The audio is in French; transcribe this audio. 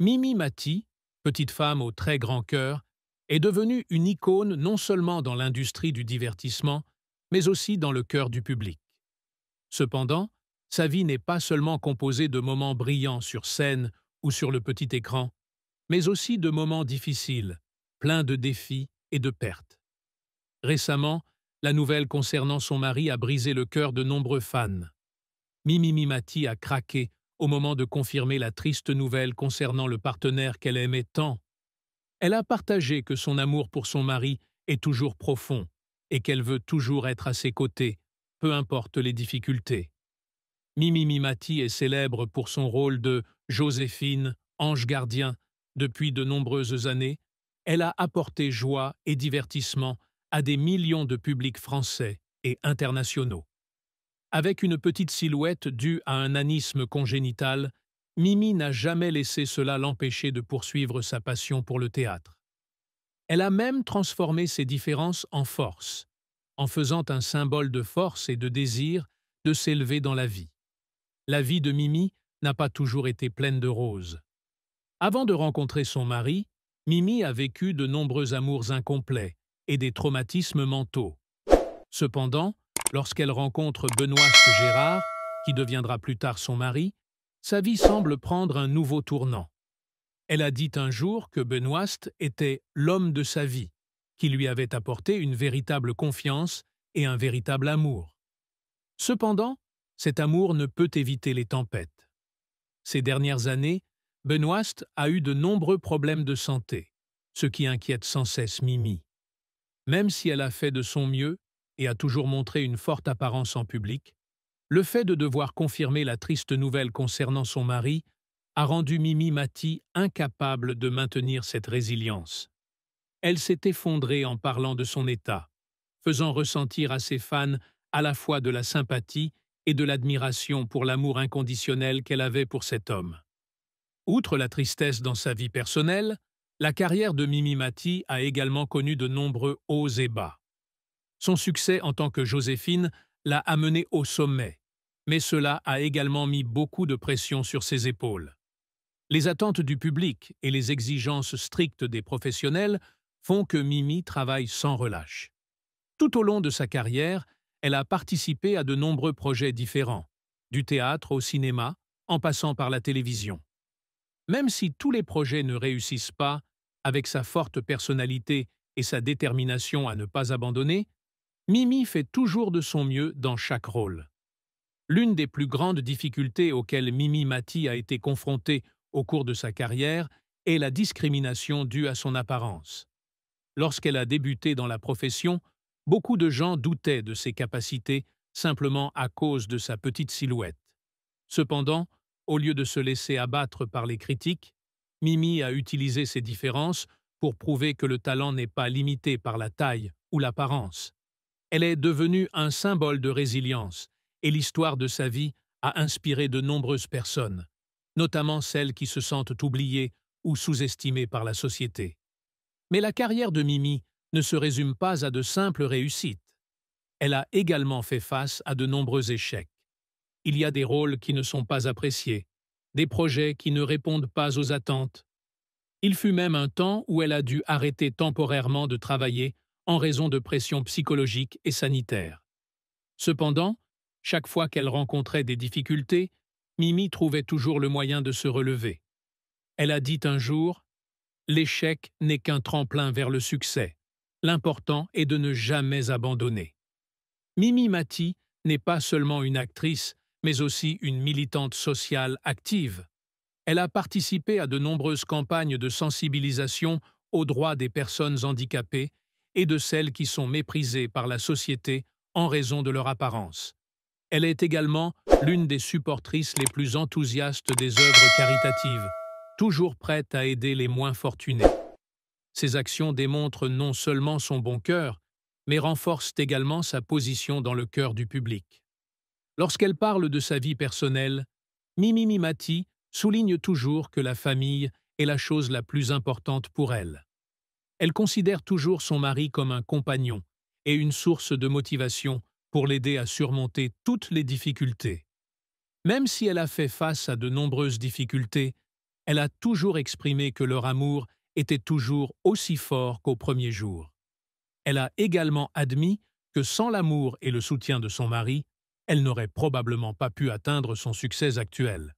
Mimi Mati, petite femme au très grand cœur, est devenue une icône non seulement dans l'industrie du divertissement, mais aussi dans le cœur du public. Cependant, sa vie n'est pas seulement composée de moments brillants sur scène ou sur le petit écran, mais aussi de moments difficiles, pleins de défis et de pertes. Récemment, la nouvelle concernant son mari a brisé le cœur de nombreux fans. Mimi Mimati a craqué au moment de confirmer la triste nouvelle concernant le partenaire qu'elle aimait tant. Elle a partagé que son amour pour son mari est toujours profond et qu'elle veut toujours être à ses côtés, peu importe les difficultés. Mimi Mimati est célèbre pour son rôle de Joséphine, ange gardien. Depuis de nombreuses années, elle a apporté joie et divertissement à des millions de publics français et internationaux. Avec une petite silhouette due à un anisme congénital, Mimi n'a jamais laissé cela l'empêcher de poursuivre sa passion pour le théâtre. Elle a même transformé ses différences en force, en faisant un symbole de force et de désir de s'élever dans la vie. La vie de Mimi n'a pas toujours été pleine de roses. Avant de rencontrer son mari, Mimi a vécu de nombreux amours incomplets et des traumatismes mentaux. Cependant, lorsqu'elle rencontre Benoît Gérard, qui deviendra plus tard son mari, sa vie semble prendre un nouveau tournant. Elle a dit un jour que Benoît était l'homme de sa vie, qui lui avait apporté une véritable confiance et un véritable amour. Cependant, cet amour ne peut éviter les tempêtes. Ces dernières années, Benoît a eu de nombreux problèmes de santé, ce qui inquiète sans cesse Mimi. Même si elle a fait de son mieux et a toujours montré une forte apparence en public, le fait de devoir confirmer la triste nouvelle concernant son mari a rendu Mimi Mati incapable de maintenir cette résilience. Elle s'est effondrée en parlant de son état, faisant ressentir à ses fans à la fois de la sympathie et de l'admiration pour l'amour inconditionnel qu'elle avait pour cet homme. Outre la tristesse dans sa vie personnelle, la carrière de Mimi Mati a également connu de nombreux hauts et bas. Son succès en tant que Joséphine l'a amenée au sommet, mais cela a également mis beaucoup de pression sur ses épaules. Les attentes du public et les exigences strictes des professionnels font que Mimi travaille sans relâche. Tout au long de sa carrière, elle a participé à de nombreux projets différents, du théâtre au cinéma, en passant par la télévision. Même si tous les projets ne réussissent pas, avec sa forte personnalité et sa détermination à ne pas abandonner, Mimi fait toujours de son mieux dans chaque rôle. L'une des plus grandes difficultés auxquelles Mimi Mati a été confrontée au cours de sa carrière est la discrimination due à son apparence. Lorsqu'elle a débuté dans la profession, beaucoup de gens doutaient de ses capacités simplement à cause de sa petite silhouette. Cependant, au lieu de se laisser abattre par les critiques, Mimi a utilisé ces différences pour prouver que le talent n'est pas limité par la taille ou l'apparence. Elle est devenue un symbole de résilience et l'histoire de sa vie a inspiré de nombreuses personnes, notamment celles qui se sentent oubliées ou sous-estimées par la société. Mais la carrière de Mimi ne se résume pas à de simples réussites. Elle a également fait face à de nombreux échecs. Il y a des rôles qui ne sont pas appréciés, des projets qui ne répondent pas aux attentes. Il fut même un temps où elle a dû arrêter temporairement de travailler en raison de pressions psychologiques et sanitaires. Cependant, chaque fois qu'elle rencontrait des difficultés, Mimi trouvait toujours le moyen de se relever. Elle a dit un jour « L'échec n'est qu'un tremplin vers le succès. L'important est de ne jamais abandonner. » Mimi Mati n'est pas seulement une actrice, mais aussi une militante sociale active. Elle a participé à de nombreuses campagnes de sensibilisation aux droits des personnes handicapées et de celles qui sont méprisées par la société en raison de leur apparence. Elle est également l'une des supportrices les plus enthousiastes des œuvres caritatives, toujours prête à aider les moins fortunés. Ses actions démontrent non seulement son bon cœur, mais renforcent également sa position dans le cœur du public. Lorsqu'elle parle de sa vie personnelle, Mimi Mimati souligne toujours que la famille est la chose la plus importante pour elle. Elle considère toujours son mari comme un compagnon et une source de motivation pour l'aider à surmonter toutes les difficultés. Même si elle a fait face à de nombreuses difficultés, elle a toujours exprimé que leur amour était toujours aussi fort qu'au premier jour. Elle a également admis que sans l'amour et le soutien de son mari, elle n'aurait probablement pas pu atteindre son succès actuel.